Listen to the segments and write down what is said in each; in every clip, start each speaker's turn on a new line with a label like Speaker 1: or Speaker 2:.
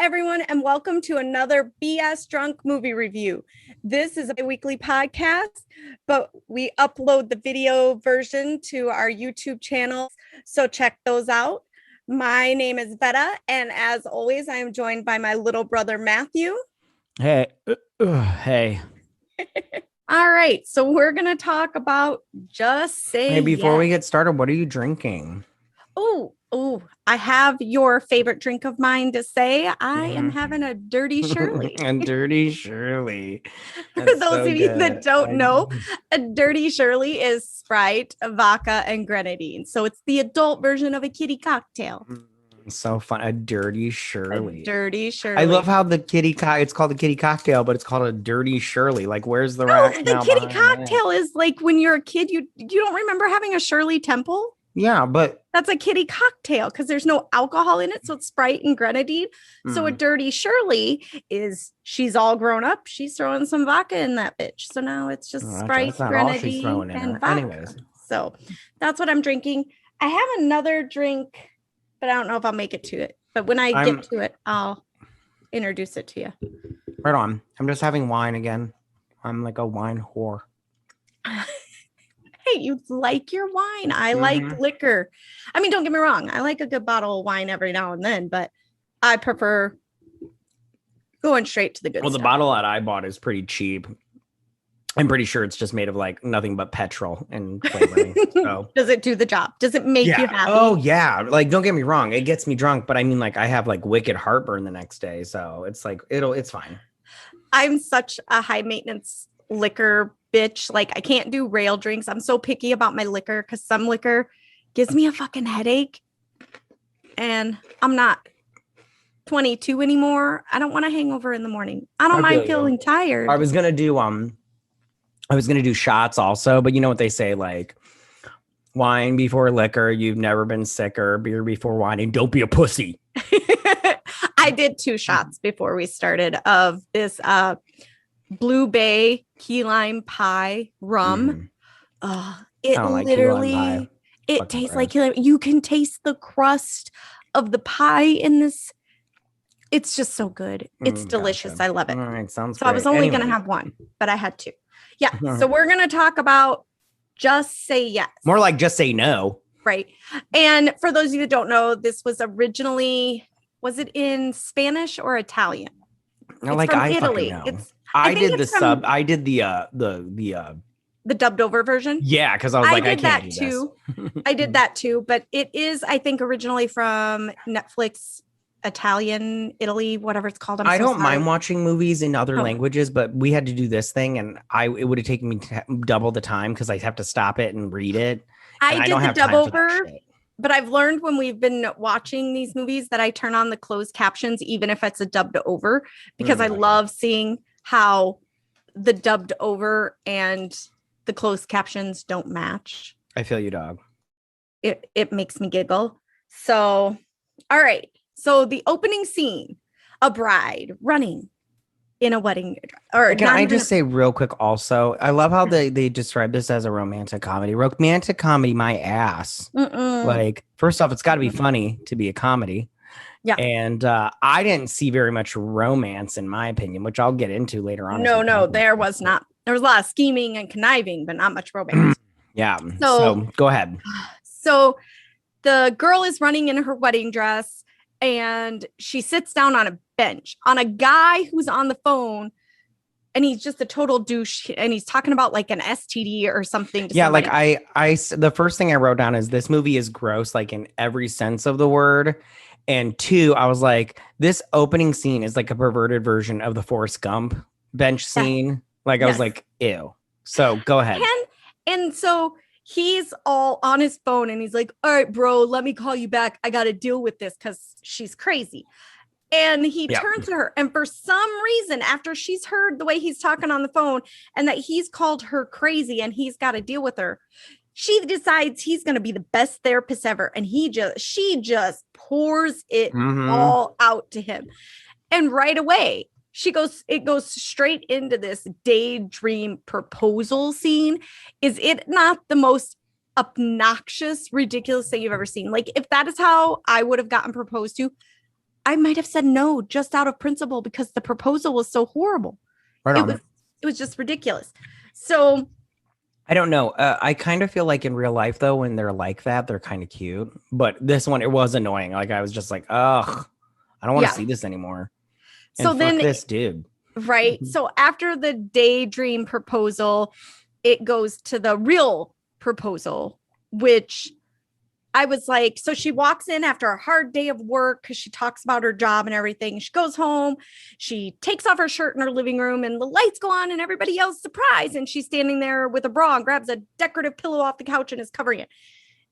Speaker 1: everyone, and welcome to another BS Drunk movie review. This is a weekly podcast, but we upload the video version to our YouTube channel, so check those out. My name is Vetta, and as always, I am joined by my little brother, Matthew.
Speaker 2: Hey. Hey.
Speaker 1: All right, so we're going to talk about Just Say
Speaker 2: Hey, before
Speaker 1: Yes.
Speaker 2: we get started, what are you drinking?
Speaker 1: Oh, I have your favorite drink of mine to say. I am having a Dirty Shirley.
Speaker 2: A Dirty Shirley.
Speaker 1: For those of you that don't know, a Dirty Shirley is Sprite, vodka, and grenadine. So it's the adult version of a kitty cocktail.
Speaker 2: So fun. A Dirty Shirley.
Speaker 1: A Dirty Shirley.
Speaker 2: I love how the it's called the kitty cocktail, but it's called a Dirty Shirley. Like, where's the
Speaker 1: the kitty cocktail is like when you're a kid, you don't remember having a Shirley Temple?
Speaker 2: Yeah, but
Speaker 1: that's a kitty cocktail because there's no alcohol in it. So it's Sprite and grenadine. So a Dirty Shirley is she's all grown up. She's throwing some vodka in that bitch. So now it's just Sprite, grenadine, and vodka. Anyways. So that's what I'm drinking. I have another drink, but I don't know if I'll make it to it. But when I get to it, I'll introduce it to you.
Speaker 2: Right on. I'm just having wine again. I'm like a wine whore.
Speaker 1: Hey, you like your wine. I like liquor. I mean, don't get me wrong. I like a good bottle of wine every now and then, but I prefer going straight to the good stuff.
Speaker 2: Well, the bottle that I bought is pretty cheap. I'm pretty sure it's just made of like nothing but petrol and flavoring. So.
Speaker 1: Does it do the job? Does it make you happy?
Speaker 2: Oh, yeah. Like, don't get me wrong. It gets me drunk, but I mean, like, I have like wicked heartburn the next day. So it's like, it's fine.
Speaker 1: I'm such a high maintenance liquor bitch. Like, I can't do rail drinks. I'm so picky about my liquor because some liquor gives me a fucking headache. And I'm not 22 anymore. I don't want a hangover in the morning. I don't mind feeling tired.
Speaker 2: I was gonna do shots also, but you know what they say, like wine before liquor, you've never been sicker, beer before wine, and don't be a pussy.
Speaker 1: I did 2 shots before we started of this Blue Bay key lime pie rum. It literally it tastes like you can taste the crust of the pie in this. It's just so good. It's delicious. Gotcha. I love it.
Speaker 2: All right, sounds
Speaker 1: so
Speaker 2: great.
Speaker 1: I was only gonna have one, but I had 2. Yeah. So we're gonna talk about Just Say Yes.
Speaker 2: More like Just Say No.
Speaker 1: Right. And for those of you that don't know, this was originally, was it in Spanish or Italian?
Speaker 2: No, like I Italy. Fucking know. I did the sub. I did the
Speaker 1: dubbed over version.
Speaker 2: Yeah, because I was like, I can't do
Speaker 1: too. I did that too, but it is, I think, originally from Netflix, Italian, Italy, whatever it's called.
Speaker 2: I don't mind watching movies in other languages, but we had to do this thing, and it would have taken me double the time because I have to stop it and read it.
Speaker 1: I did the dub over. But I've learned when we've been watching these movies that I turn on the closed captions, even if it's a dubbed over, because I love seeing how the dubbed over and the closed captions don't match.
Speaker 2: I feel you, dog.
Speaker 1: It makes me giggle. So, all right. So the opening scene, a bride running in a wedding. Or
Speaker 2: can I just say real quick also, I love how they describe this as a romantic comedy. Romantic comedy, my ass. Like, first off, it's got to be funny to be a comedy. Yeah. And I didn't see very much romance, in my opinion, which I'll get into later on.
Speaker 1: No, there was not. There was a lot of scheming and conniving, but not much romance.
Speaker 2: Yeah. So go ahead.
Speaker 1: So the girl is running in her wedding dress, and she sits down on a bench on a guy who's on the phone, and he's just a total douche, and he's talking about like an STD or something.
Speaker 2: Yeah, somebody. Like I the first thing I wrote down is this movie is gross, like in every sense of the word. And 2, I was like, this opening scene is like a perverted version of the Forrest Gump bench scene. Like I was like, ew. So go ahead.
Speaker 1: And so he's all on his phone, and he's like, all right, bro, let me call you back. I got to deal with this because she's crazy. And he turns to her, and for some reason, after she's heard the way he's talking on the phone and that he's called her crazy and he's got to deal with her, she decides he's going to be the best therapist ever. And she just pours it all out to him. And right away, it goes straight into this daydream proposal scene. Is it not the most obnoxious, ridiculous thing you've ever seen? Like, if that is how I would have gotten proposed to, I might have said no just out of principle because the proposal was so horrible. It was just ridiculous. So
Speaker 2: I don't know. I kind of feel like in real life, though, when they're like that, they're kind of cute. But this one, it was annoying. Like, I was just like, ugh, I don't want to see this anymore. And
Speaker 1: so then
Speaker 2: this dude.
Speaker 1: Right. So after the daydream proposal, it goes to the real proposal, which I was like, so she walks in after a hard day of work because she talks about her job and everything. She goes home, she takes off her shirt in her living room and the lights go on and everybody yells surprise. And she's standing there with a bra and grabs a decorative pillow off the couch and is covering it.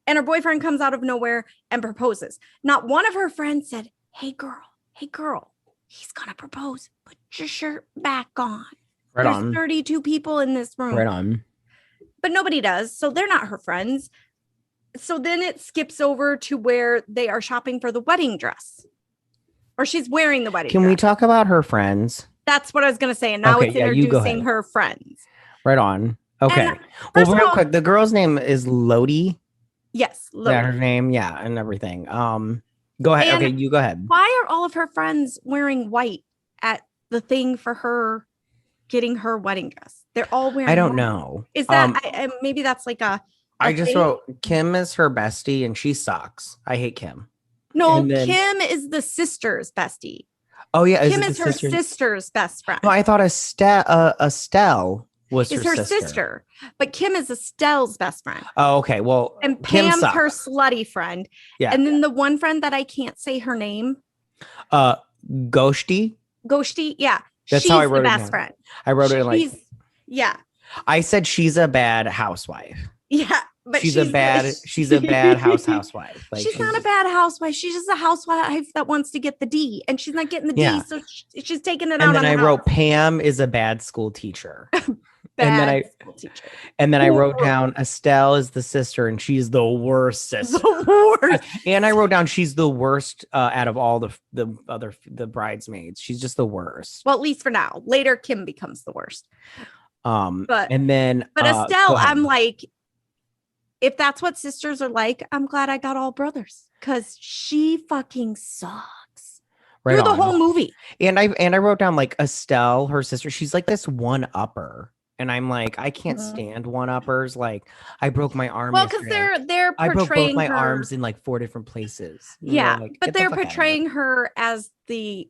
Speaker 1: And her boyfriend comes out of nowhere and proposes. Not one of her friends said, hey girl, he's going to propose. Put your shirt back on. There's 32 people in this room.
Speaker 2: Right on.
Speaker 1: But nobody does. So they're not her friends. So then it skips over to where they are shopping for the wedding dress. Or she's wearing the wedding dress.
Speaker 2: Can we talk about her friends?
Speaker 1: That's what I was going to say. And now it's introducing her friends.
Speaker 2: Right on. Okay. Well, real quick, the girl's name is Lotte.
Speaker 1: Yes. Lotte.
Speaker 2: Yeah, her name. Yeah. And everything. Go ahead. Okay. You go ahead.
Speaker 1: Why are all of her friends wearing white at the thing for her getting her wedding dress? They're all wearing
Speaker 2: I don't know.
Speaker 1: Is that maybe that's like a
Speaker 2: I just wrote Kim is her bestie and she sucks. I hate Kim.
Speaker 1: No, Kim is the sister's bestie.
Speaker 2: Oh yeah,
Speaker 1: Kim is her sister's best friend.
Speaker 2: No, I thought Estelle was her
Speaker 1: sister, but Kim is Estelle's best friend.
Speaker 2: Oh, okay. Well,
Speaker 1: and Pam's her slutty friend. Yeah, and then the one friend that I can't say her name.
Speaker 2: Ghosty.
Speaker 1: Yeah,
Speaker 2: that's how I wrote it.
Speaker 1: Best friend.
Speaker 2: I wrote it like.
Speaker 1: Yeah.
Speaker 2: I said she's a bad housewife.
Speaker 1: Yeah, but
Speaker 2: she's a bad housewife. Like,
Speaker 1: she's not a bad housewife. She's just a housewife that wants to get the D, and she's not getting the D, so she's taking it out.
Speaker 2: And then I wrote Pam is a bad school teacher.
Speaker 1: School teacher.
Speaker 2: And then I wrote down Estelle is the sister, and she's the worst sister. The worst. And I wrote down she's the worst out of all the bridesmaids. She's just the worst.
Speaker 1: Well, at least for now. Later, Kim becomes the worst. But Estelle, I'm like, if that's what sisters are like, I'm glad I got all brothers because she fucking sucks through the whole movie.
Speaker 2: And I wrote down like Estelle, her sister. She's like this one upper, and I'm like, I can't stand one uppers. Like I broke my arm.
Speaker 1: Well, because they're
Speaker 2: I broke both my
Speaker 1: her
Speaker 2: arms in like 4 different places.
Speaker 1: Yeah, but they're portraying her as the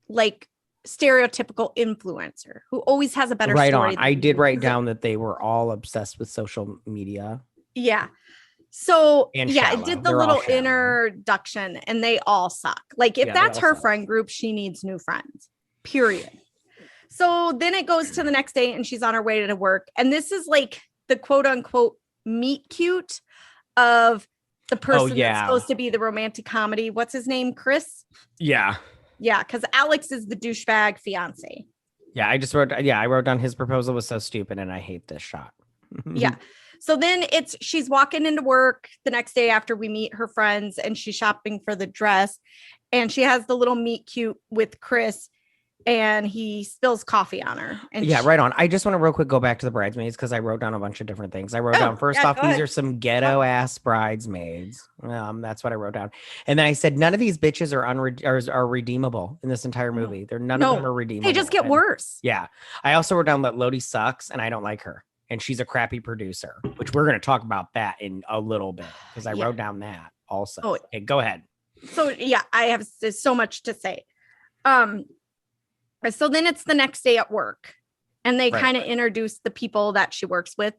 Speaker 1: like stereotypical influencer who always has a better story.
Speaker 2: Right on. I did write down that they were all obsessed with social media.
Speaker 1: Yeah. So
Speaker 2: and
Speaker 1: I did the little introduction and they all suck. Like if that's her friend group, she needs new friends, period. So then it goes to the next day and she's on her way to work. And this is like the quote unquote meet cute of the person that's supposed to be the romantic comedy. What's his name? Chris?
Speaker 2: Yeah.
Speaker 1: Yeah. Cause Alex is the douchebag fiance.
Speaker 2: Yeah. I wrote down his proposal was so stupid and I hate this shot.
Speaker 1: Yeah. So then she's walking into work the next day after we meet her friends and she's shopping for the dress and she has the little meet cute with Chris and he spills coffee on her. And
Speaker 2: right on. I just want to real quick go back to the bridesmaids because I wrote down a bunch of different things. I wrote down first off, these are some ghetto ass bridesmaids. That's what I wrote down. And then I said, none of these bitches are redeemable in this entire movie. None of them are redeemable.
Speaker 1: They just get worse.
Speaker 2: Yeah. I also wrote down that Lotte sucks and I don't like her. And she's a crappy producer, which we're going to talk about that in a little bit because I wrote down that also. Oh, okay, go ahead.
Speaker 1: So I have so much to say. So then it's the next day at work and they kind of introduce the people that she works with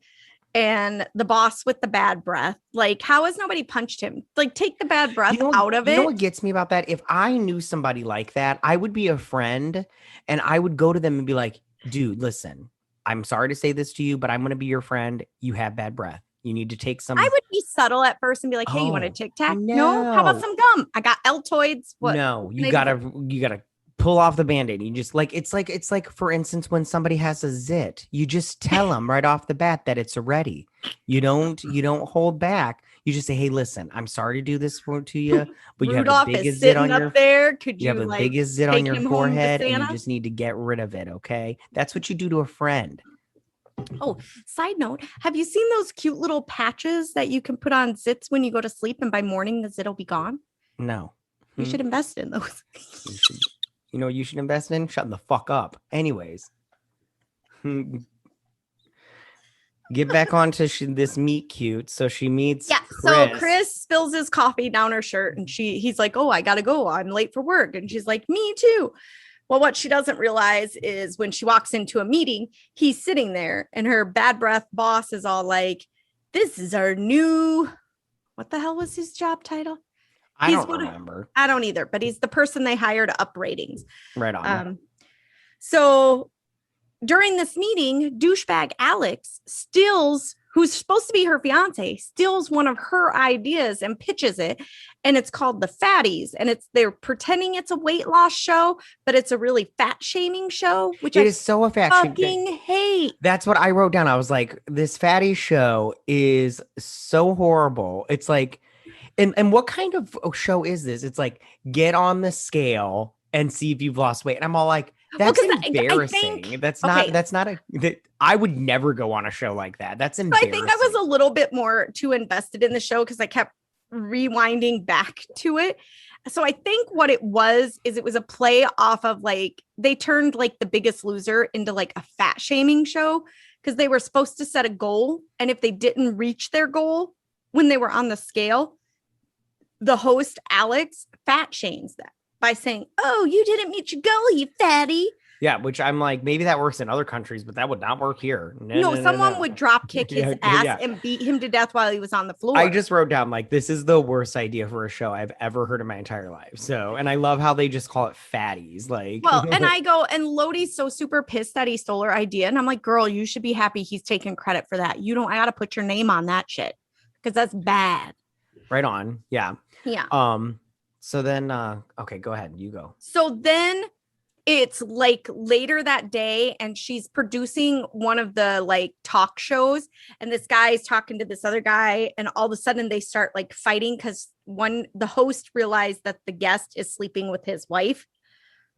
Speaker 1: and the boss with the bad breath. Like, how has nobody punched him? Like, take the bad breath out of it.
Speaker 2: You know what gets me about that? If I knew somebody like that, I would be a friend and I would go to them and be like, dude, listen. I'm sorry to say this to you, but I'm going to be your friend. You have bad breath. You need to take some.
Speaker 1: I would be subtle at first and be like, hey, you want a Tic Tac? No. How about some gum? I got Altoids. What?
Speaker 2: No, you gotta pull off the Band-Aid. You just it's like, for instance, when somebody has a zit, you just tell them right off the bat that it's ready. You don't hold back. You just say, hey, listen, I'm sorry to do this to you, but you have the biggest zit on your
Speaker 1: there. Could you
Speaker 2: have the biggest zit on your forehead and you just need to get rid of it. Okay. That's what you do to a friend.
Speaker 1: Oh, side note. Have you seen those cute little patches that you can put on zits when you go to sleep and by morning the zit will be gone?
Speaker 2: No.
Speaker 1: You should invest in those.
Speaker 2: You know what you should invest in? Shut the fuck up. Anyways. Get back onto this meet cute. So she meets Chris.
Speaker 1: So Chris spills his coffee down her shirt and he's like, oh, I gotta go. I'm late for work. And she's like, me too. Well, what she doesn't realize is when she walks into a meeting, he's sitting there and her bad breath boss is all like, this is our new, what the hell was his job title?
Speaker 2: I don't remember.
Speaker 1: I don't either, but he's the person they hire to up ratings.
Speaker 2: Right on.
Speaker 1: So during this meeting, douchebag Alex who's supposed to be her fiance, steals one of her ideas and pitches it. And it's called the Fatties. And they're pretending it's a weight loss show, but it's a really fat shaming show, which
Speaker 2: it is so a fat
Speaker 1: fucking hate.
Speaker 2: That's what I wrote down. I was like, this fatty show is so horrible. It's like, and what kind of show is this? It's like, get on the scale and see if you've lost weight. And I'm all like, that's embarrassing. I would never go on a show like that. That's embarrassing.
Speaker 1: I think I was a little bit more too invested in the show because I kept rewinding back to it. So I think what it was is it was a play off of like, they turned like The Biggest Loser into like a fat shaming show because they were supposed to set a goal. And if they didn't reach their goal when they were on the scale, the host, Alex, fat shames them by saying, oh, you didn't meet your goal, you fatty.
Speaker 2: Yeah, which I'm like, maybe that works in other countries, but that would not work here.
Speaker 1: No, someone would drop kick his ass and beat him to death while he was on the floor.
Speaker 2: I just wrote down like, this is the worst idea for a show I've ever heard in my entire life. So, and I love how they just call it fatties. Like,
Speaker 1: well, and I go, and Lottie's so super pissed that he stole her idea. And I'm like, girl, you should be happy he's taking credit for that. I got to put your name on that shit because that's bad.
Speaker 2: Right on. Yeah.
Speaker 1: Yeah.
Speaker 2: So then, okay, go ahead. You go.
Speaker 1: So then it's like later that day and she's producing one of the like talk shows and this guy is talking to this other guy and all of a sudden they start like fighting because the host realized that the guest is sleeping with his wife.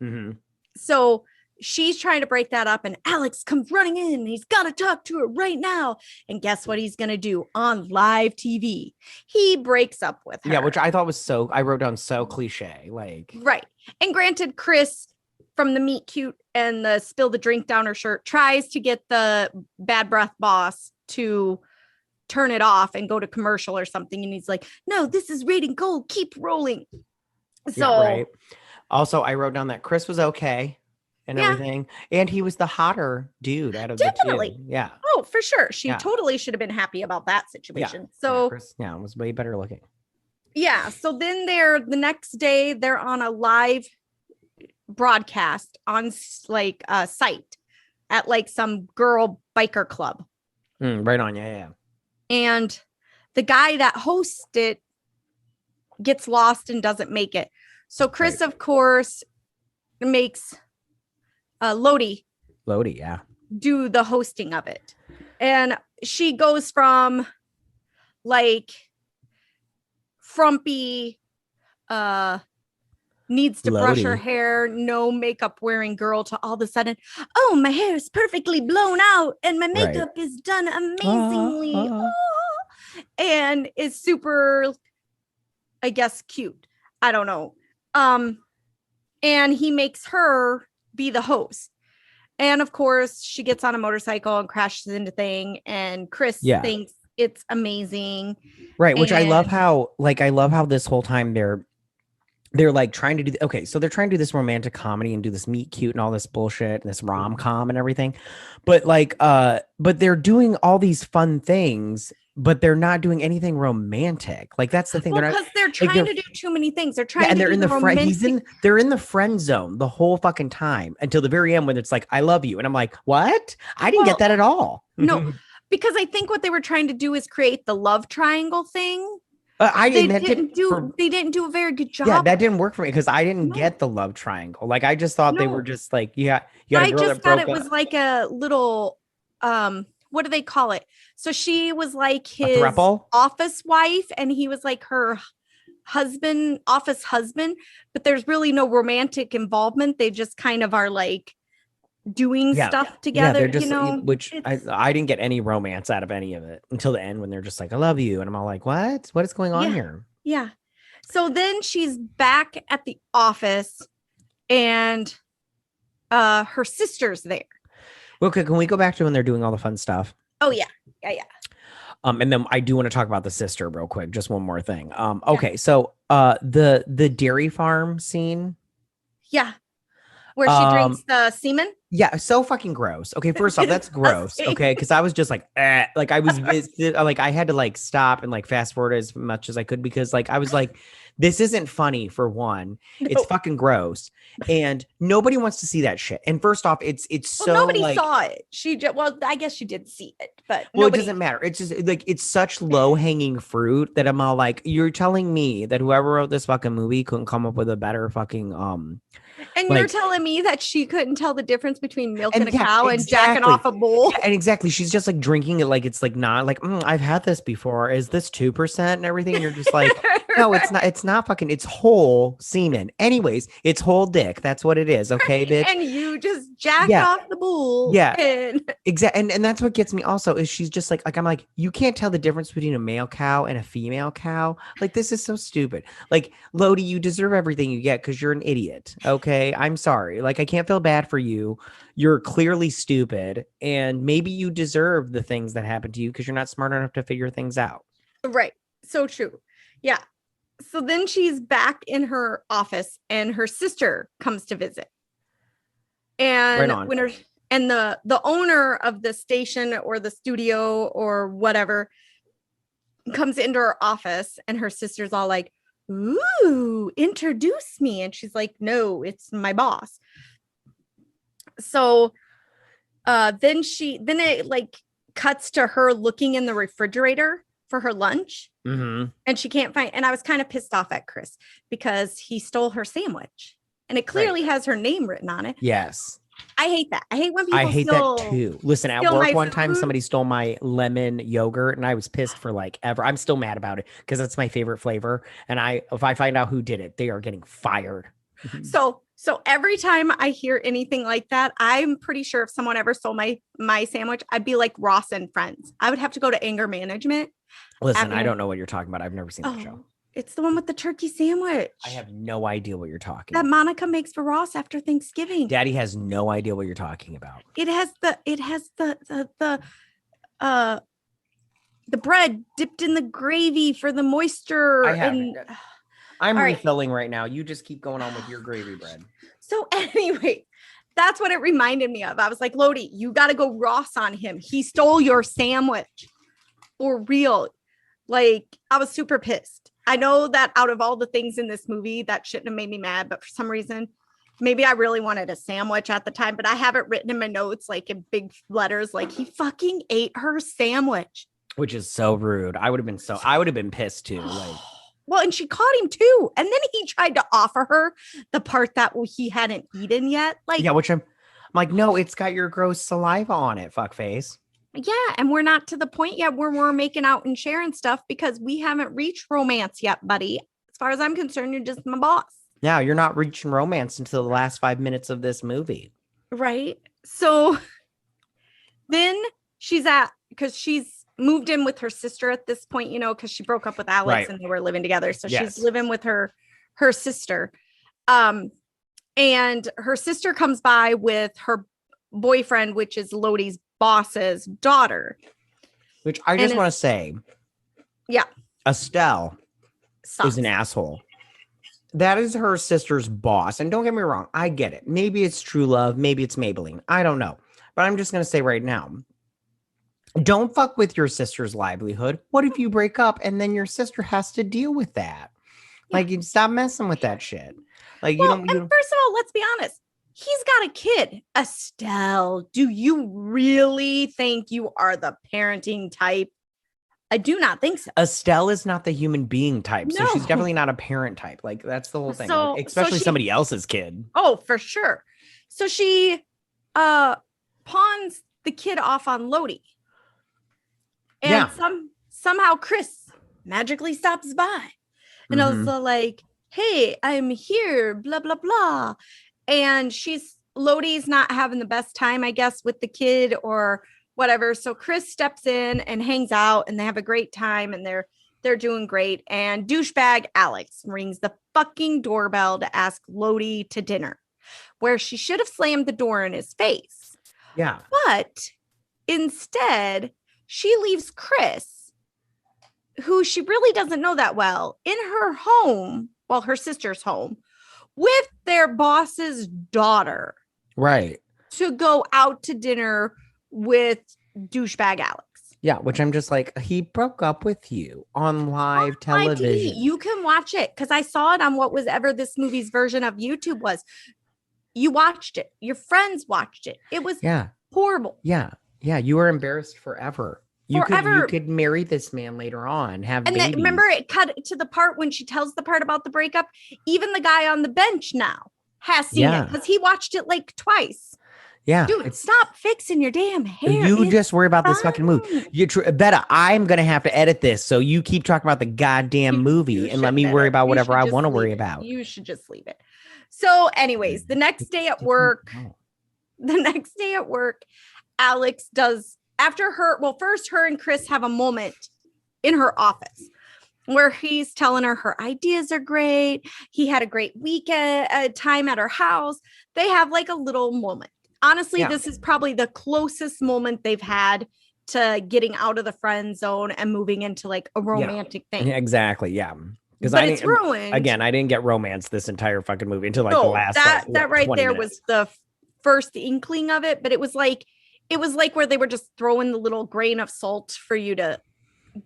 Speaker 2: Mm-hmm.
Speaker 1: So she's trying to break that up and Alex comes running in and he's got to talk to her right now. And guess what he's going to do on live TV? He breaks up with her.
Speaker 2: Yeah, which I thought was I wrote down so cliche. Like,
Speaker 1: right. And granted, Chris from the meet cute and the spill the drink down her shirt tries to get the bad breath boss to turn it off and go to commercial or something. And he's like, no, this is rating gold. Keep rolling. So,
Speaker 2: yeah, right. Also, I wrote down that Chris was okay. And everything. And he was the hotter dude out of the two. Yeah.
Speaker 1: Oh, for sure. She totally should have been happy about that situation.
Speaker 2: Yeah.
Speaker 1: So
Speaker 2: Chris, it was way better looking.
Speaker 1: Yeah. So then the next day they're on a live broadcast on like a site at like some girl biker club.
Speaker 2: Right on. Yeah.
Speaker 1: And the guy that hosts it gets lost and doesn't make it. So Chris, of course, makes Lotte,
Speaker 2: yeah,
Speaker 1: do the hosting of it. And she goes from like frumpy, needs to brush her hair, no makeup wearing girl to all of a sudden, oh, my hair is perfectly blown out and my makeup is done amazingly. And is super, I guess, cute. I don't know. And he makes her be the host. And of course, she gets on a motorcycle and crashes into thing. And Chris thinks it's amazing.
Speaker 2: Right. Which I love how this whole time they're like trying to do, so they're trying to do this romantic comedy and do this meet cute and all this bullshit and this rom-com and everything. But like, but they're doing all these fun things, but they're not doing anything romantic. Like that's the thing.
Speaker 1: Well, because they're trying to do too many things. They're trying
Speaker 2: and
Speaker 1: to
Speaker 2: they're
Speaker 1: do
Speaker 2: in they're in the friend zone the whole fucking time until the very end when it's like, I love you. And I'm like, what? I didn't get that at all.
Speaker 1: No, because I think what they were trying to do is create the love triangle thing.
Speaker 2: They
Speaker 1: didn't do a very good job.
Speaker 2: Yeah, that didn't work for me because I didn't get the love triangle. Like I just thought they were just like, I
Speaker 1: just thought it was like a little what do they call it? So she was like his office wife and he was like her office husband, but there's really no romantic involvement. They just kind of are like doing stuff together,
Speaker 2: they're just, which I didn't get any romance out of any of it until the end when they're just like, I love you. And I'm all like, what is going on here?
Speaker 1: Yeah. So then she's back at the office and her sister's there.
Speaker 2: Okay, can we go back to when they're doing all the fun stuff?
Speaker 1: Oh, yeah. Yeah.
Speaker 2: And then I do want to talk about the sister real quick. Just one more thing. Okay, so the dairy farm scene.
Speaker 1: Yeah. Where she drinks the semen.
Speaker 2: Yeah, so fucking gross. Okay, first off, that's gross. Okay, because I was just like, like I was like I had to like stop and like fast forward as much as I could because like I was like, this isn't funny for one. No. It's fucking gross, and nobody wants to see that shit. And first off, it's so
Speaker 1: nobody
Speaker 2: like,
Speaker 1: saw it. I guess she did see it, but
Speaker 2: it doesn't matter. It's just like it's such low hanging fruit that I'm all like, you're telling me that whoever wrote this fucking movie couldn't come up with a better fucking
Speaker 1: And you're telling me that she couldn't tell the difference between milk and a cow and jacking off a bowl?
Speaker 2: Yeah, and exactly. She's just like drinking it like it's like not like, I've had this before. Is this 2% and everything? And you're just like, no, it's not. It's not fucking, it's whole semen. Anyways, it's whole dick. That's what it is. Okay, bitch.
Speaker 1: And you just jacked off the bull.
Speaker 2: Yeah. Exactly. And that's what gets me also is she's just like, I'm like, you can't tell the difference between a male cow and a female cow. Like, this is so stupid. Like, Lotte, you deserve everything you get because you're an idiot. Okay. I'm sorry. Like, I can't feel bad for you. You're clearly stupid. And maybe you deserve the things that happen to you because you're not smart enough to figure things out.
Speaker 1: Right. So true. Yeah. So then she's back in her office and her sister comes to visit. And the owner of the station or the studio or whatever comes into her office and her sister's all like, ooh, introduce me. And she's like, no, it's my boss. So then it like cuts to her looking in the refrigerator for her lunch.
Speaker 2: Mm-hmm.
Speaker 1: And she can't find, and I was kind of pissed off at Chris because he stole her sandwich and it clearly has her name written on it.
Speaker 2: Yes.
Speaker 1: I hate that. I hate when people
Speaker 2: that too. Listen, at work one time somebody stole my lemon yogurt and I was pissed for like ever. I'm still mad about it because that's my favorite flavor. And if I find out who did it, they are getting fired.
Speaker 1: So every time I hear anything like that, I'm pretty sure if someone ever stole my sandwich, I'd be like Ross and Friends. I would have to go to anger management.
Speaker 2: Listen, I don't know what you're talking about. I've never seen that show.
Speaker 1: It's the one with the turkey sandwich.
Speaker 2: I have no idea what you're talking
Speaker 1: that Monica makes for Ross after Thanksgiving.
Speaker 2: Daddy has no idea what you're talking about.
Speaker 1: It has the bread dipped in the gravy for the moisture.
Speaker 2: I'm refilling right now. You just keep going on with your gravy bread.
Speaker 1: So anyway, that's what it reminded me of. I was like, Lotte, you got to go Ross on him. He stole your sandwich. For real. Like, I was super pissed. I know that out of all the things in this movie, that shouldn't have made me mad, but for some reason, maybe I really wanted a sandwich at the time, but I have it written in my notes, like in big letters, like he fucking ate her sandwich.
Speaker 2: Which is so rude. I would have been pissed too. Like,
Speaker 1: well, and she caught him too. And then he tried to offer her the part that he hadn't eaten yet. Like,
Speaker 2: yeah, which I'm like, no, it's got your gross saliva on it, fuckface.
Speaker 1: Yeah, and we're not to the point yet where we're making out and sharing stuff because we haven't reached romance yet, buddy. As far as I'm concerned, you're just my boss.
Speaker 2: Yeah, you're not reaching romance until the last 5 minutes of this movie.
Speaker 1: Right. So then because she's moved in with her sister at this point, because she broke up with Alex and they were living together. So she's living with her sister. And her sister comes by with her boyfriend, which is Lotte's boss's daughter.
Speaker 2: Which I just want to say.
Speaker 1: Yeah.
Speaker 2: Estelle is an asshole. That is her sister's boss. And don't get me wrong. I get it. Maybe it's true love. Maybe it's Maybelline. I don't know. But I'm just going to say right now. Don't fuck with your sister's livelihood. What if you break up and then your sister has to deal with that? Yeah. Like, you stop messing with that shit. Like,
Speaker 1: first of all, let's be honest. He's got a kid. Estelle, do you really think you are the parenting type? I do not think so.
Speaker 2: Estelle is not the human being type. So she's definitely not a parent type. Like, that's the whole thing.
Speaker 1: So,
Speaker 2: like, especially somebody else's kid.
Speaker 1: Oh, for sure. So she pawns the kid off on Lotte. And somehow Chris magically stops by. And also like, hey, I'm here, blah, blah, blah. And Lotte's not having the best time, I guess, with the kid or whatever. So Chris steps in and hangs out and they have a great time and they're They're doing great. And douchebag Alex rings the fucking doorbell to ask Lotte to dinner, where she should have slammed the door in his face.
Speaker 2: Yeah.
Speaker 1: But instead, she leaves Chris, who she really doesn't know that well, in her home, well, her sister's home, with their boss's daughter.
Speaker 2: Right.
Speaker 1: To go out to dinner with douchebag Alex.
Speaker 2: Yeah, which I'm just like, he broke up with you on live television.
Speaker 1: You can watch it because I saw it on what was ever this movie's version of YouTube was. You watched it. Your friends watched it. It was horrible.
Speaker 2: Yeah. Yeah. You were embarrassed forever. You could marry this man later on, have babies.
Speaker 1: Then remember it cut to the part when she tells the part about the breakup. Even the guy on the bench now has seen it because he watched it like twice.
Speaker 2: Yeah.
Speaker 1: Dude, stop fixing your damn hair.
Speaker 2: You just worry about this fucking movie. Vetta, I'm going to have to edit this. So you keep talking about the goddamn movie and let me worry about whatever I want to worry about.
Speaker 1: You should just leave it. So anyways, the next day at work, Alex does after her. Well, first her and Chris have a moment in her office where he's telling her ideas are great. He had a great weekend time at her house. They have like a little moment. Honestly, this is probably the closest moment they've had to getting out of the friend zone and moving into like a romantic thing.
Speaker 2: Exactly. Yeah. Because
Speaker 1: it's ruined.
Speaker 2: Again, I didn't get romance this entire fucking movie until like the last.
Speaker 1: That right there was the first inkling of it. But it was like where they were just throwing the little grain of salt for you to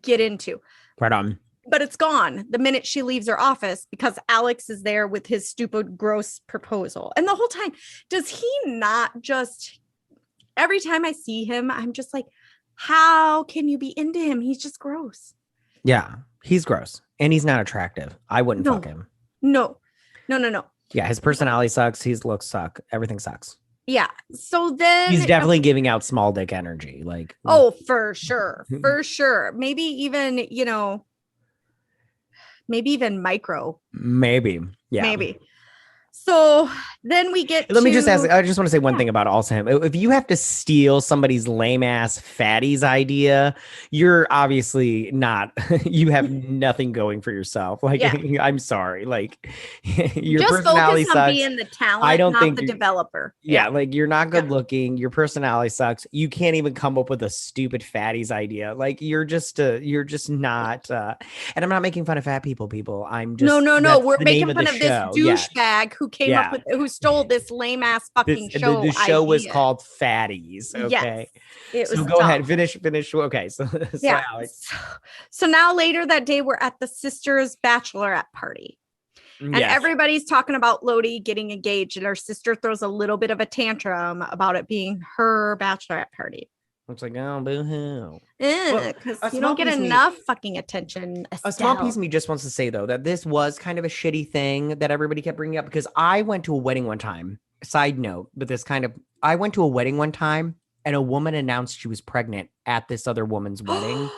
Speaker 1: get into.
Speaker 2: Right on.
Speaker 1: But it's gone the minute she leaves her office because Alex is there with his stupid, gross proposal. And the whole time, does he not just, every time I see him, I'm just like, how can you be into him? He's just gross.
Speaker 2: Yeah, he's gross. And he's not attractive. I wouldn't fuck him.
Speaker 1: No.
Speaker 2: Yeah, his personality sucks. His looks suck. Everything sucks.
Speaker 1: Yeah. So then
Speaker 2: he's definitely giving out small dick energy. Like,
Speaker 1: oh, for sure. For sure. Maybe even, maybe even micro.
Speaker 2: Maybe. Yeah.
Speaker 1: Maybe. So then we get
Speaker 2: Let me just ask, I just want to say one thing about also him. If you have to steal somebody's lame ass fatties idea, you're obviously not, you have nothing going for yourself. Like, I'm sorry. Like your
Speaker 1: just
Speaker 2: personality
Speaker 1: focus
Speaker 2: sucks.
Speaker 1: On being the talent,
Speaker 2: I don't think
Speaker 1: the developer.
Speaker 2: Yeah. Like you're not good looking. Your personality sucks. You can't even come up with a stupid fatties idea. Like you're just not, and I'm not making fun of fat people. I'm just,
Speaker 1: no. We're making fun of this douchebag who came up with, who stole this lame ass fucking show.
Speaker 2: The show was called Fatties. Okay.
Speaker 1: Yes,
Speaker 2: so go ahead, finish. Okay. So Alex.
Speaker 1: So now later that day, we're at the sister's bachelorette party. And everybody's talking about Lotte getting engaged, and her sister throws a little bit of a tantrum about it being her bachelorette party.
Speaker 2: It's like, oh, boo-hoo.
Speaker 1: Because you don't get enough fucking attention.
Speaker 2: A small piece of me just wants to say, though, that this was kind of a shitty thing that everybody kept bringing up, because I went to a wedding one time. Side note, but I went to a wedding one time and a woman announced she was pregnant at this other woman's wedding.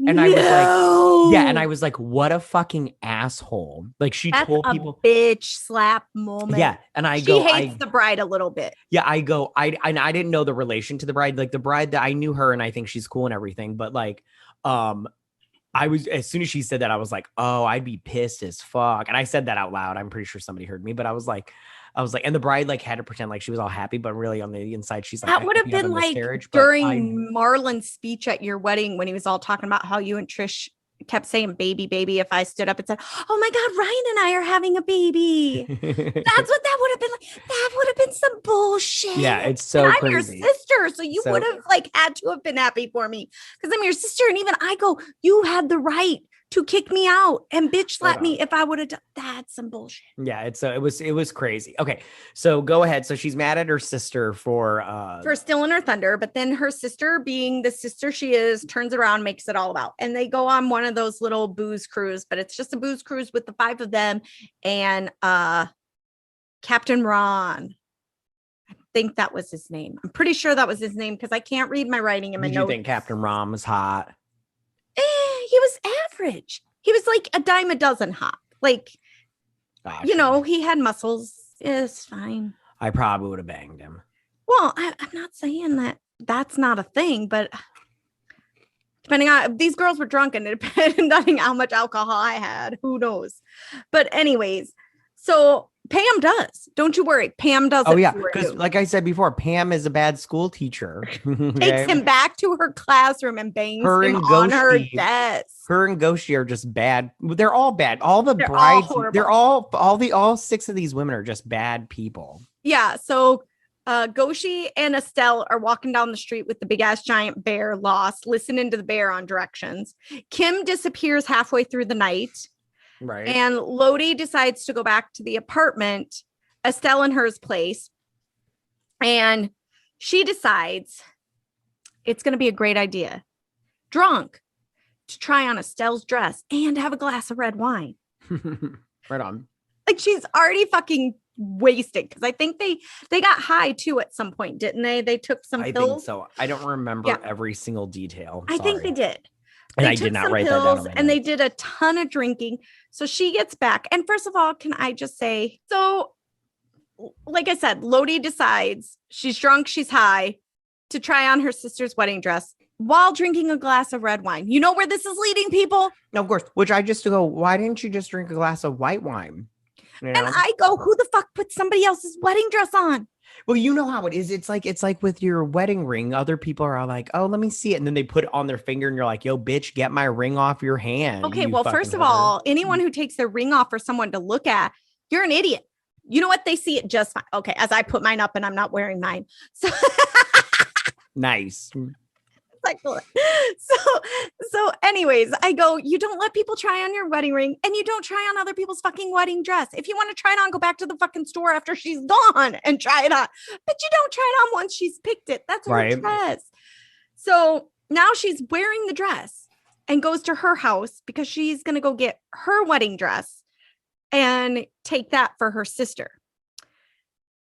Speaker 2: And I was like, and I was like, what a fucking asshole. Like That's told
Speaker 1: a bitch slap moment.
Speaker 2: Yeah. And
Speaker 1: she hates the bride a little bit.
Speaker 2: Yeah. I didn't know the relation to the bride. Like the bride that I knew her and I think she's cool and everything. But like, I was, as soon as she said that, I was like, oh, I'd be pissed as fuck. And I said that out loud. I'm pretty sure somebody heard me, but I was like, and the bride like had to pretend like she was all happy, but really on the inside, she's like,
Speaker 1: that would have been like during Marlon's speech at your wedding when he was all talking about how you and Trish kept saying baby, if I stood up and said, oh my God, Ryan and I are having a baby. That's what that would have been like. That would have been some bullshit.
Speaker 2: Yeah, it's so
Speaker 1: and
Speaker 2: crazy.
Speaker 1: I'm your sister, so you would have like had to have been happy for me because I'm your sister. And even I go, you had the right to kick me out and bitch slap me if I would have done that's some bullshit.
Speaker 2: Yeah, it was crazy. Okay, so go ahead. So she's mad at her sister for
Speaker 1: stealing her thunder, but then her sister, being the sister she is, turns around, makes it all about. And they go on one of those little booze cruise, but it's just a booze cruise with the 5 of them and Captain Ron. I think that was his name. I'm pretty sure that was his name because I can't read my writing in my notes.
Speaker 2: Did you think Captain Ron was hot?
Speaker 1: He was average. He was like a dime a dozen hot. Like, he had muscles. It's fine.
Speaker 2: I probably would have banged him.
Speaker 1: Well, I'm not saying that that's not a thing, but Depending on, these girls were drunk, and depending on how much alcohol I had, who knows. But anyways, so Pam does. Don't you worry. Pam does.
Speaker 2: Oh, yeah. Because like I said before, Pam is a bad school teacher.
Speaker 1: Takes him back to her classroom and bangs him on her desk.
Speaker 2: Her and Goshi are just bad. They're all bad. All the brides, all 6 of these women are just bad people.
Speaker 1: Yeah. So Goshi and Estelle are walking down the street with the big ass giant bear, lost, listening to the bear on directions. Kim disappears halfway through the night.
Speaker 2: Right.
Speaker 1: And Lotte decides to go back to the apartment, Estelle and her's place. And she decides it's going to be a great idea, drunk, to try on Estelle's dress and have a glass of red wine.
Speaker 2: Right on.
Speaker 1: Like, she's already fucking wasted, because I think they got high too at some point, didn't they? They took some pills.
Speaker 2: I think so. I don't remember every single detail.
Speaker 1: I think they did.
Speaker 2: And I did not write that down.
Speaker 1: And they did a ton of drinking. So she gets back. And first of all, can I just say, so like I said, Lotte decides she's drunk, she's high, to try on her sister's wedding dress while drinking a glass of red wine. You know where this is leading, people?
Speaker 2: No, of course. Which I just go, why didn't you just drink a glass of white wine? You know?
Speaker 1: And I go, who the fuck put somebody else's wedding dress on?
Speaker 2: Well, you know how it is. It's like with your wedding ring. Other people are like, oh, let me see it. And then they put it on their finger and you're like, yo, bitch, get my ring off your hand.
Speaker 1: Okay, well, first of all, anyone who takes their ring off for someone to look at, you're an idiot. You know what? They see it just fine. Okay, as I put mine up and I'm not wearing mine. So
Speaker 2: nice.
Speaker 1: Like, so anyways, I go, you don't let people try on your wedding ring, and you don't try on other people's fucking wedding dress. If you want to try it on, go back to the fucking store after she's gone and try it on. But you don't try it on once she's picked it. That's her dress. So now she's wearing the dress and goes to her house because she's going to go get her wedding dress and take that for her sister.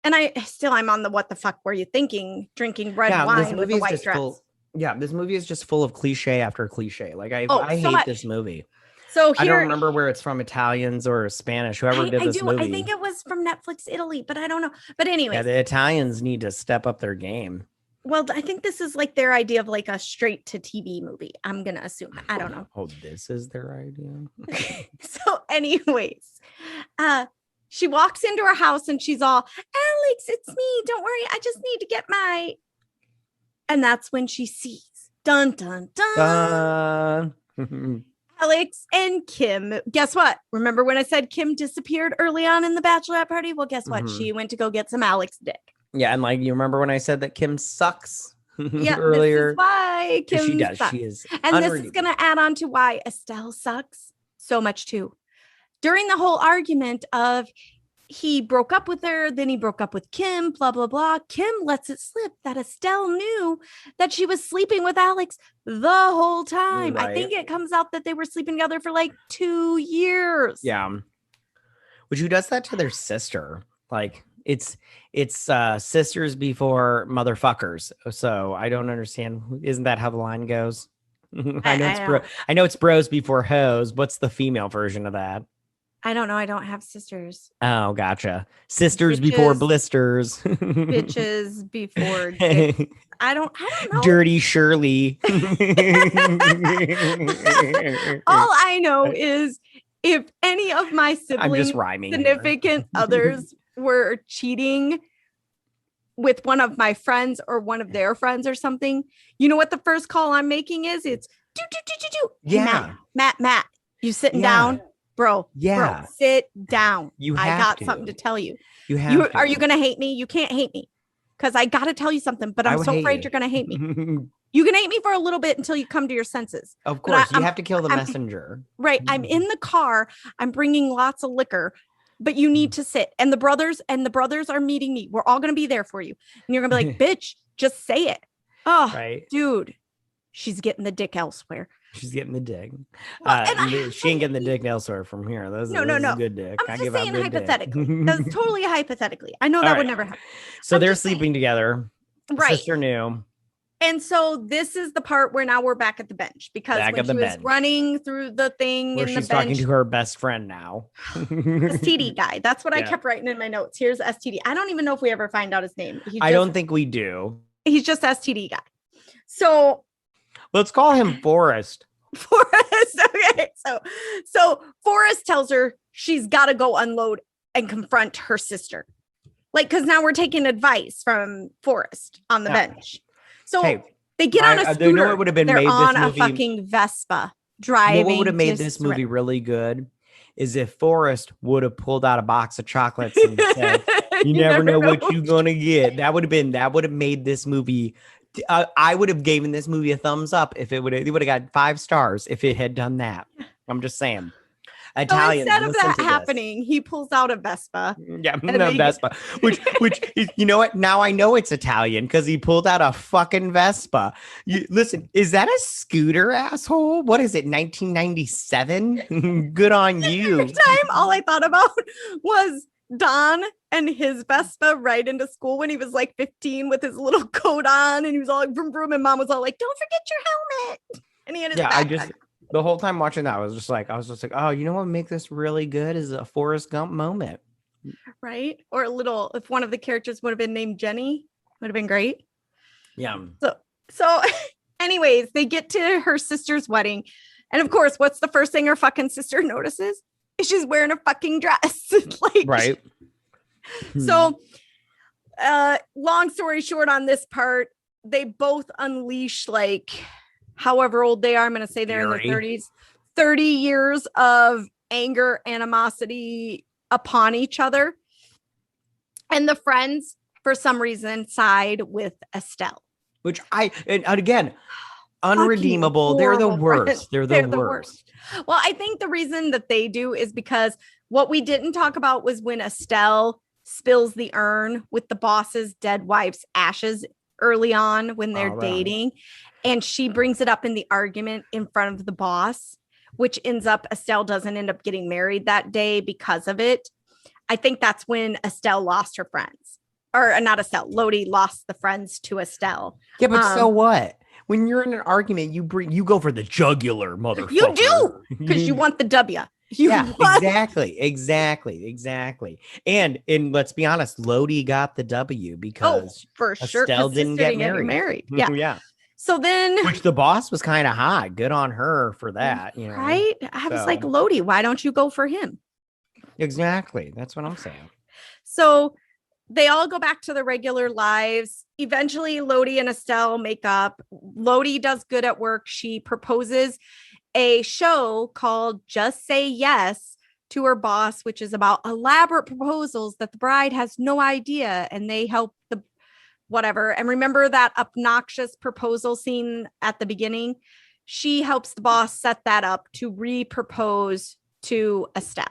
Speaker 1: And I'm on the what the fuck were you thinking? Drinking red wine with a white dress.
Speaker 2: This movie is just full of cliche after cliche. Like I hate this movie.
Speaker 1: So
Speaker 2: I don't remember where it's from, Italians or Spanish, whoever did this movie.
Speaker 1: I think it was from Netflix Italy, but I don't know. But anyway,
Speaker 2: yeah, the Italians need to step up their game.
Speaker 1: Well, I think this is like their idea of like a straight to TV movie. I'm gonna assume. I don't know.
Speaker 2: Oh, this is their idea.
Speaker 1: So, anyways, she walks into her house and she's all, Alex, it's me. Don't worry, I just need to get my. And that's when she sees, dun, dun, dun, Alex and Kim. Guess what? Remember when I said Kim disappeared early on in the bachelorette party? Well, guess what? She went to go get some Alex dick.
Speaker 2: Yeah, and like you remember when I said that Kim sucks
Speaker 1: earlier? This is why Kim
Speaker 2: she does.
Speaker 1: Sucks.
Speaker 2: She is,
Speaker 1: and this is going to add on to why Estelle sucks so much too. During the whole argument of he broke up with her, then he broke up with Kim, blah, blah, blah. Kim lets it slip that Estelle knew that she was sleeping with Alex the whole time. Right. I think it comes out that they were sleeping together for like 2 years.
Speaker 2: Yeah. Which who does that to their sister? Like it's sisters before motherfuckers. So I don't understand. Isn't that how the line goes? I know it's bros before hoes. What's the female version of that?
Speaker 1: I don't know. I don't have sisters.
Speaker 2: Oh, gotcha. Sisters before blisters.
Speaker 1: Bitches before dicks. I don't know.
Speaker 2: Dirty Shirley.
Speaker 1: All I know is if any of my siblings, significant others were cheating with one of my friends or one of their friends or something, you know what the first call I'm making is? It's do.
Speaker 2: Yeah.
Speaker 1: Hey, Matt, you sitting down? Bro, sit down. I got something to tell you. Are you going to hate me? You can't hate me because I got to tell you something, but I'm so afraid you're going to hate me. You can hate me for a little bit until you come to your senses.
Speaker 2: Of course, you have to kill the messenger.
Speaker 1: Right. I'm in the car. I'm bringing lots of liquor, but you need to sit. And the brothers are meeting me. We're all going to be there for you. And you're going to be like, bitch, just say it. Oh, right. Dude, she's getting the dick elsewhere.
Speaker 2: She's getting the dick. She ain't getting the dick elsewhere from here. That's no. Good dick.
Speaker 1: I'm just saying hypothetically. That's totally hypothetically. I know that would never happen.
Speaker 2: So they're sleeping together.
Speaker 1: Right.
Speaker 2: Sister knew.
Speaker 1: And so this is the part where now we're back at the bench because when she was running through the thing
Speaker 2: where she's talking to her best friend now.
Speaker 1: STD guy. That's what I kept writing in my notes. Here's STD. I don't even know if we ever find out his name.
Speaker 2: I don't think we do.
Speaker 1: He's just STD guy. So
Speaker 2: Let's call him Forrest.
Speaker 1: Forrest. Okay. So Forrest tells her she's got to go unload and confront her sister. Like, because now we're taking advice from Forrest on the bench. So they get on a scooter.
Speaker 2: You know what would have been
Speaker 1: They're
Speaker 2: made
Speaker 1: on
Speaker 2: this movie,
Speaker 1: a fucking Vespa driving.
Speaker 2: You know what would have made this movie really good is if Forrest would have pulled out a box of chocolates and said, you never know what you're going to get. That would have made this movie. I would have given this movie a thumbs up if it would have got 5 stars if it had done that. I'm just saying. Italians,
Speaker 1: so instead of that happening, he pulls out a Vespa.
Speaker 2: Yeah, no Vespa. Which you know what? Now I know it's Italian because he pulled out a fucking Vespa. Listen, is that a scooter, asshole? What is it? 1997? Good on you.
Speaker 1: Every time, all I thought about was Don and his Vespa ride into school when he was like 15 with his little coat on, and he was all like vroom vroom, and mom was all like, "Don't forget your helmet." And he had his backpack.
Speaker 2: The whole time watching that, I was just like, oh, you know what would make this really good is a Forrest Gump moment.
Speaker 1: Right? Or if one of the characters would have been named Jenny, would have been great.
Speaker 2: Yeah.
Speaker 1: So anyways, they get to her sister's wedding. And of course, what's the first thing her fucking sister notices? Is she's wearing a fucking dress. Like,
Speaker 2: right.
Speaker 1: So long story short on this part, they both unleash like however old they are, I'm going to say they're in their 30s, 30 years of anger, animosity upon each other. And the friends, for some reason, side with Estelle.
Speaker 2: Which and again, unredeemable. They're the worst. They're the worst.
Speaker 1: Well, I think the reason that they do is because what we didn't talk about was when Estelle spills the urn with the boss's dead wife's ashes early on when they're dating. And she brings it up in the argument in front of the boss, which ends up Estelle doesn't end up getting married that day because of it. I think that's when Estelle lost her friends. Or not Estelle, Lotte lost the friends to Estelle.
Speaker 2: Yeah, but so what? When you're in an argument, you go for the jugular, motherfucker.
Speaker 1: You do, because you want the W.
Speaker 2: Exactly. And let's be honest, Lotte got the W because
Speaker 1: for sure,
Speaker 2: Estelle didn't get married.
Speaker 1: Yeah.
Speaker 2: Yeah.
Speaker 1: So then,
Speaker 2: which the boss was kind of hot. Good on her for that, you know.
Speaker 1: Right? I was like, Lotte, why don't you go for him?
Speaker 2: Exactly. That's what I'm saying.
Speaker 1: So they all go back to their regular lives. Eventually, Lotte and Estelle make up. Lotte does good at work. She proposes a show called Just Say Yes to her boss, which is about elaborate proposals that the bride has no idea, and they help the whatever. And remember that obnoxious proposal scene at the beginning? She helps the boss set that up to re-propose to Estelle.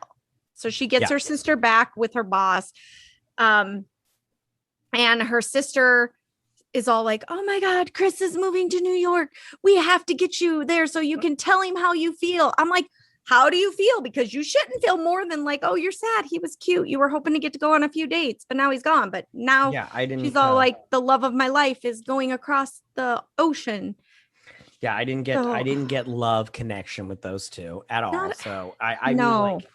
Speaker 1: So she gets her sister back with her boss. And her sister is all like, oh my God, Chris is moving to New York. We have to get you there so you can tell him how you feel. I'm like, how do you feel? Because you shouldn't feel more than like, oh, you're sad. He was cute. You were hoping to get to go on a few dates, but now he's gone. But now she's all like, the love of my life is going across the ocean.
Speaker 2: Yeah, I didn't get love connection with those two at all. So I mean, like,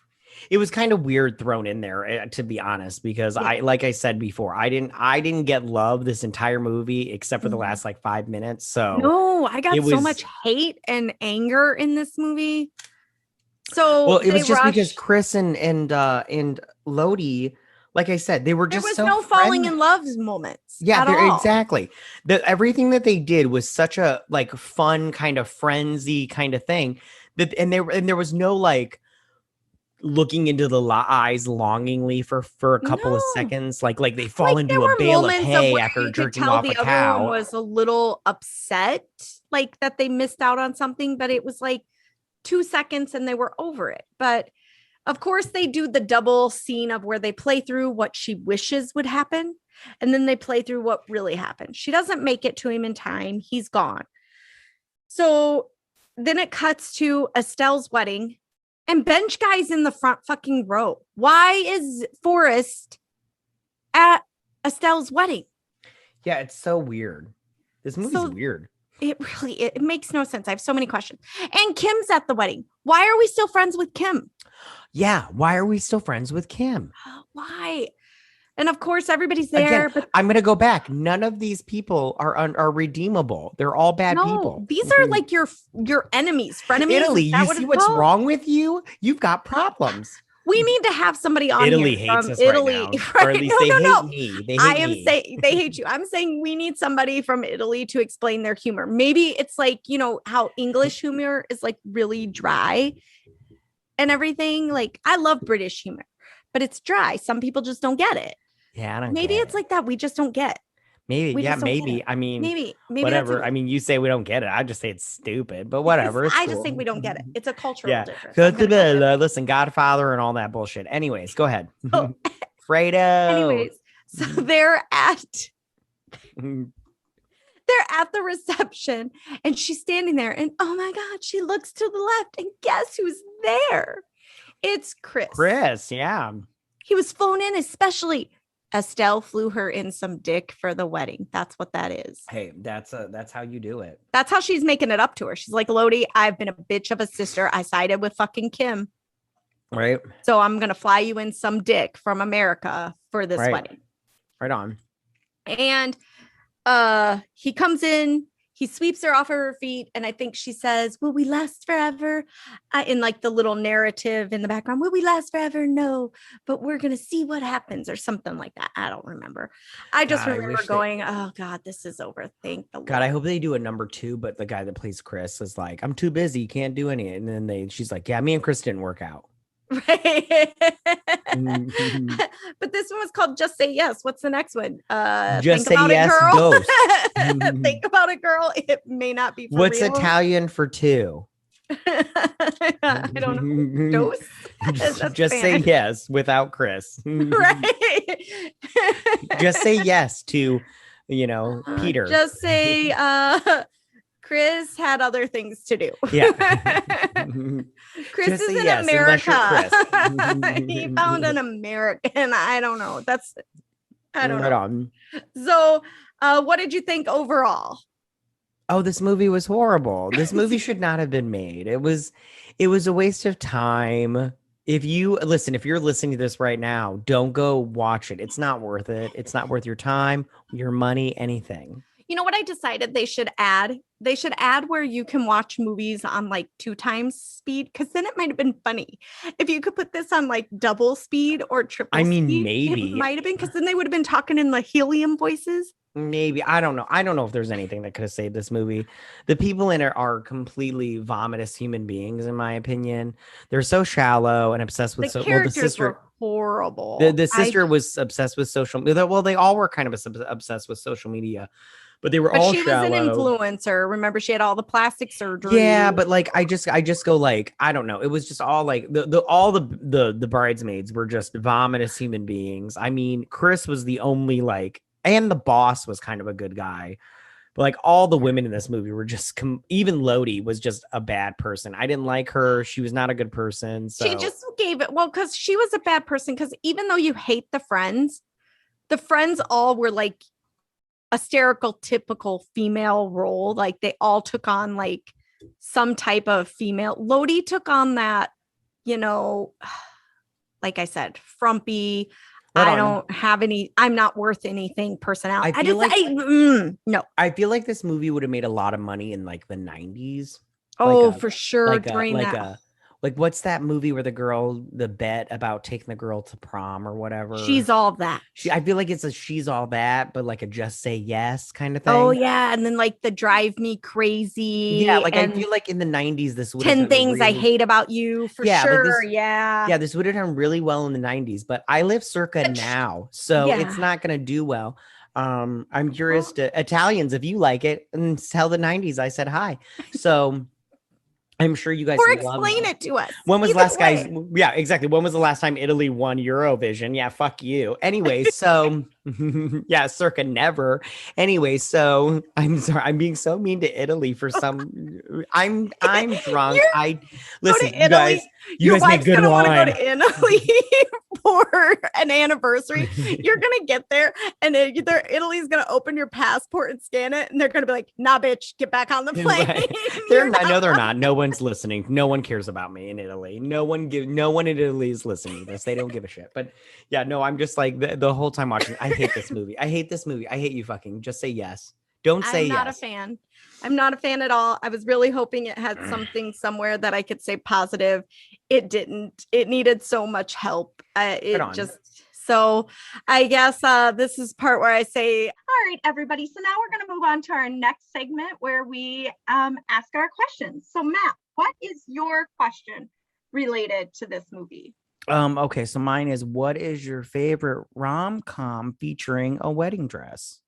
Speaker 2: it was kind of weird thrown in there, to be honest, because like I said before, I didn't get love this entire movie except for the last like 5 minutes. So
Speaker 1: no, I got so much hate and anger in this movie. So
Speaker 2: it was just because Chris and Lotte, like I said, they were just
Speaker 1: there was no falling in love moments.
Speaker 2: Yeah, exactly. Everything that they did was such a like fun kind of frenzy kind of thing and there was no like looking into the eyes longingly for a couple of seconds, like they fall into a bale of hay after jerking off a cow.
Speaker 1: One was a little upset, like that they missed out on something, but it was like 2 seconds and they were over it. But of course they do the double scene of where they play through what she wishes would happen, and then they play through what really happened. She doesn't make it to him in time. He's gone. So then it cuts to Estelle's wedding. And bench guy's in the front fucking row. Why is Forrest at Estelle's wedding?
Speaker 2: Yeah, it's so weird. This movie's weird.
Speaker 1: It makes no sense. I have so many questions. And Kim's at the wedding. Why are we still friends with Kim?
Speaker 2: Yeah, why are we still friends with Kim?
Speaker 1: Why? And of course, everybody's there.
Speaker 2: Again, but I'm going to go back. None of these people are redeemable. They're all bad people.
Speaker 1: These are like your enemies, frenemies.
Speaker 2: Italy, you see what's wrong with you? You've got problems.
Speaker 1: We need to have somebody on
Speaker 2: Italy
Speaker 1: here
Speaker 2: hates us
Speaker 1: Italy,
Speaker 2: right now.
Speaker 1: right?
Speaker 2: Or at least they hate me. They hate me.
Speaker 1: Saying they hate you. I'm saying we need somebody from Italy to explain their humor. Maybe it's like, you know, how English humor is like really dry and everything. Like, I love British humor, but it's dry. Some people just don't get it.
Speaker 2: Yeah, I don't
Speaker 1: Maybe it's like that. We just don't get.
Speaker 2: Maybe, yeah, maybe. I mean,
Speaker 1: maybe
Speaker 2: whatever. I mean, you say we don't get it. I just say it's stupid, but whatever.
Speaker 1: I just think we don't get it. It's a cultural difference.
Speaker 2: Listen, Godfather and all that bullshit. Anyways, go ahead.
Speaker 1: Oh.
Speaker 2: Fredo.
Speaker 1: Anyways, so they're at the reception and she's standing there and oh my God, she looks to the left and guess who's there? It's Chris.
Speaker 2: Chris, yeah.
Speaker 1: He was flown in especially. Estelle flew her in some dick for the wedding. That's what that is.
Speaker 2: Hey, that's how you do it.
Speaker 1: That's how she's making it up to her. She's like, Lotte, I've been a bitch of a sister. I sided with fucking Kim.
Speaker 2: Right.
Speaker 1: So I'm going to fly you in some dick from America for this wedding.
Speaker 2: Right on.
Speaker 1: And he comes in, he sweeps her off of her feet. And I think she says, will we last forever? In like the little narrative in the background, will we last forever? No, but we're going to see what happens or something like that. I don't remember. I just remember going, oh God, this is over. Thank the Lord.
Speaker 2: God, I hope they do a number 2, but the guy that plays Chris is like, I'm too busy. Can't do any. And then she's like, yeah, me and Chris didn't work out.
Speaker 1: Right. But this one was called Just Say Yes. What's the next one?
Speaker 2: Just
Speaker 1: Think
Speaker 2: Say
Speaker 1: About
Speaker 2: Yes,
Speaker 1: It, Girl.
Speaker 2: Ghost.
Speaker 1: Think About It, Girl. It may not be for
Speaker 2: What's
Speaker 1: real.
Speaker 2: Italian for 2?
Speaker 1: I don't know. Dose?
Speaker 2: Just say yes without Chris.
Speaker 1: Right.
Speaker 2: Just say yes to, Peter.
Speaker 1: Just say Chris had other things to do.
Speaker 2: Yeah.
Speaker 1: Chris
Speaker 2: just
Speaker 1: is in
Speaker 2: yes,
Speaker 1: America. He found an American. I don't know. I don't know. So what did you think overall?
Speaker 2: Oh, this movie was horrible. This movie should not have been made. It was a waste of time. If you're listening to this right now, don't go watch it. It's not worth it. It's not worth your time, your money, anything.
Speaker 1: You know what I decided they should add? They should add where you can watch movies on like 2 times speed, because then it might have been funny. If you could put this on like double speed or triple speed,
Speaker 2: maybe.
Speaker 1: It might have been, because then they would have been talking in the helium voices.
Speaker 2: Maybe. I don't know. I don't know if there's anything that could have saved this movie. The people in it are completely vomitous human beings, in my opinion. They're so shallow and obsessed with
Speaker 1: the characters were horrible.
Speaker 2: The sister was obsessed with social media. Well, they all were kind of obsessed with social media. But they were all shallow.
Speaker 1: Was an influencer. Remember, she had all the plastic surgery.
Speaker 2: Yeah, but like I just go like, I don't know. It was just all like the bridesmaids were just vomitous human beings. I mean, Chris was the only and the boss was kind of a good guy. But like all the women in this movie were just even Lotte was just a bad person. I didn't like her. She was not a good person. So. She
Speaker 1: just gave it because she was a bad person. Because even though you hate the friends all were like a stereotypical female role. Like they all took on like some type of female. Lotte took on that, like I said, frumpy. I don't have any, I'm not worth anything personality. No.
Speaker 2: I feel like this movie would have made a lot of money in like the 90s.
Speaker 1: Oh, for sure.
Speaker 2: Like what's that movie where the bet about taking the girl to prom or whatever?
Speaker 1: She's All That.
Speaker 2: I feel like it's a She's All That, but like a Just Say Yes kind of thing.
Speaker 1: Oh yeah. And then like the Drive Me Crazy.
Speaker 2: Yeah. Like I feel like in the 90s, this would
Speaker 1: 10 Things I Hate About You for sure.
Speaker 2: Yeah. This would have done really well in the 90s, but I live circa now. So it's not going to do well. I'm curious to Italians, if you like it, and tell the 90s I said hi. So I'm sure you guys
Speaker 1: explain it to us.
Speaker 2: When was yeah, exactly. When was the last time Italy won Eurovision? Yeah, fuck you. Anyway, so Yeah, circa never. Anyway, so I'm sorry, I'm being so mean to Italy for some. I'm drunk. I listen,
Speaker 1: to Italy.
Speaker 2: you
Speaker 1: Your
Speaker 2: guys make
Speaker 1: wife's
Speaker 2: good
Speaker 1: gonna want to go
Speaker 2: wine.
Speaker 1: to Italy for an anniversary. You're gonna get there, and Italy's gonna open your passport and scan it, and they're gonna be like, "Nah, bitch, get back on the plane."
Speaker 2: Right. They're not. No, they're not. No one's listening. No one cares about me in Italy. No one in Italy is listening to this. They don't give a shit. But yeah, no, I'm just like the whole time watching. I hate this movie. I hate this movie. I hate you fucking. Just say yes. Don't say yes.
Speaker 1: I'm not a fan. I'm not a fan at all. I was really hoping it had something somewhere that I could say positive. It didn't. It needed so much help. So I guess this is part where I say, all right, everybody. So now we're going to move on to our next segment where we ask our questions. So Matt, what is your question related to this movie?
Speaker 2: Okay, so mine is, what is your favorite rom-com featuring a wedding dress?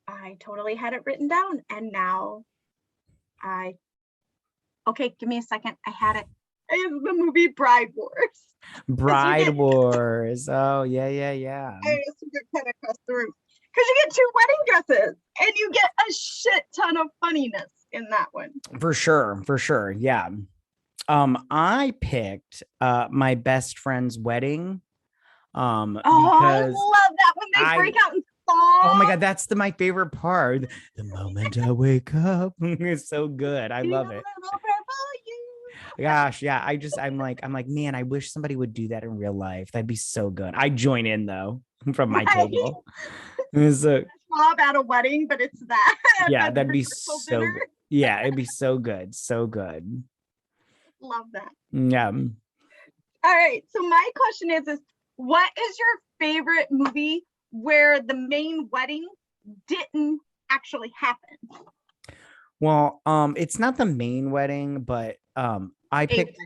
Speaker 1: I totally had it written down, and now okay, give me a second. I had it. It's the movie Bride Wars.
Speaker 2: Bride Wars. Oh, yeah.
Speaker 1: I used to get kind of across the room because you get 2 wedding dresses and you get a shit ton of funniness in that one.
Speaker 2: For sure. Yeah. I picked my best friend's wedding.
Speaker 1: Because I love that when they break out in song.
Speaker 2: Oh my god, that's my favorite part. The moment I wake up. It's so good. I love it. Gosh, yeah. I'm like, man, I wish somebody would do that in real life. That'd be so good. I join in though from my table. It's
Speaker 1: Bob at a wedding, but it's that.
Speaker 2: Yeah, that'd be so good. Yeah, it'd be so good. So good.
Speaker 1: Love that.
Speaker 2: Yeah.
Speaker 1: All right. So my question is what is your favorite movie where the main wedding didn't actually happen?
Speaker 2: Well, it's not the main wedding, but I picked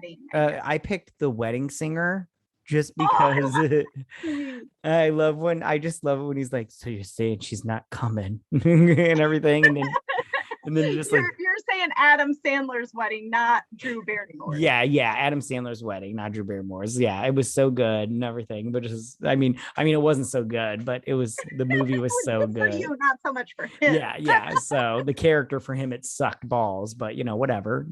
Speaker 2: The Wedding Singer just because I just love it when he's like, so you're saying she's not coming and everything, and then just
Speaker 1: you're saying Adam Sandler's wedding, not Drew Barrymore's.
Speaker 2: Yeah, Adam Sandler's wedding, not Drew Barrymore's. Yeah, it was so good and everything, but just I mean, it wasn't so good, but the movie was so good.
Speaker 1: For you, not so much for him.
Speaker 2: Yeah. So the character for him, it sucked balls, but whatever.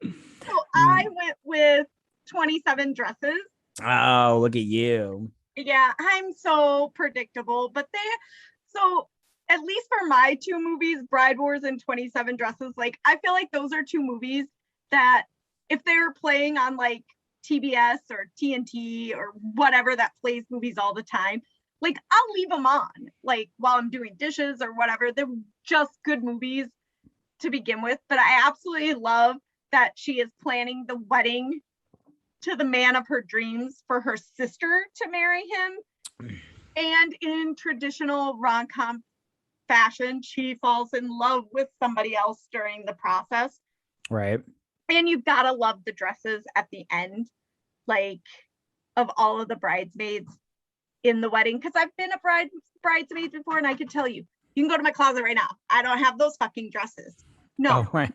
Speaker 1: So I went with 27 Dresses.
Speaker 2: Oh, look at you.
Speaker 1: Yeah, I'm so predictable, but at least for my 2 movies, Bride Wars and 27 Dresses, like I feel like those are 2 movies that if they're playing on like TBS or TNT or whatever that plays movies all the time, like I'll leave them on like while I'm doing dishes or whatever. They're just good movies to begin with, but I absolutely love that she is planning the wedding to the man of her dreams for her sister to marry him. And in traditional rom-com fashion, she falls in love with somebody else during the process.
Speaker 2: Right.
Speaker 1: And you've got to love the dresses at the end, like of all of the bridesmaids in the wedding. Because I've been a bridesmaid before, and I can tell you, you can go to my closet right now. I don't have those fucking dresses. No.
Speaker 2: Oh, right.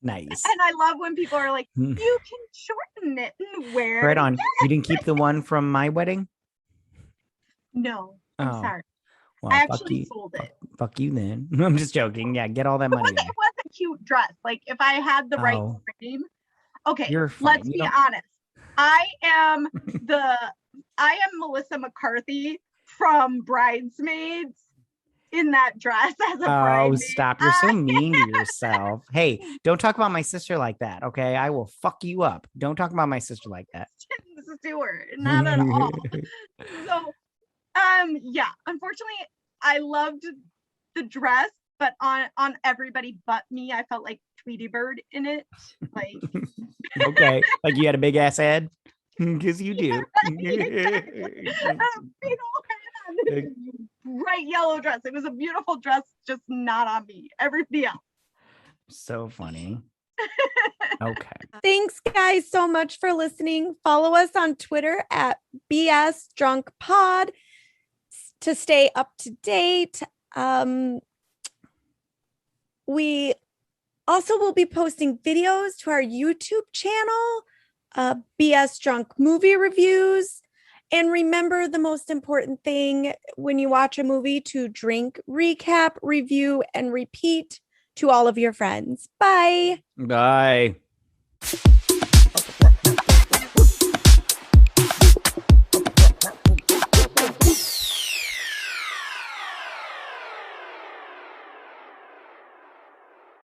Speaker 2: Nice.
Speaker 1: And I love when people are like, you can shorten it and wear.
Speaker 2: Right on. You didn't keep the one from my wedding?
Speaker 1: No. I'm sorry.
Speaker 2: Well,
Speaker 1: I actually sold it.
Speaker 2: Fuck you then. I'm just joking. Yeah, get all that money.
Speaker 1: It was a cute dress. Like if I had the right frame. Okay, let's be honest. I am Melissa McCarthy from Bridesmaids in that dress as a bridesmaid.
Speaker 2: Oh, stop. You're so mean to yourself. Hey, don't talk about my sister like that, okay? I will fuck you up. Don't talk about my sister like that.
Speaker 1: To her. Not at all. So yeah, unfortunately I loved the dress, but on everybody but me, I felt like Tweety Bird in it. Like
Speaker 2: okay, like you had a big ass head, because you do.
Speaker 1: Bright yellow dress. It was a beautiful dress, just not on me. Everybody else.
Speaker 2: So funny. Okay.
Speaker 1: Thanks, guys, so much for listening. Follow us on Twitter at BSDrunkPod to stay up to date. We also will be posting videos to our YouTube channel BS drunk movie reviews. And remember the most important thing when you watch a movie to drink, recap, review, and repeat to all of your friends. Bye.
Speaker 2: Bye.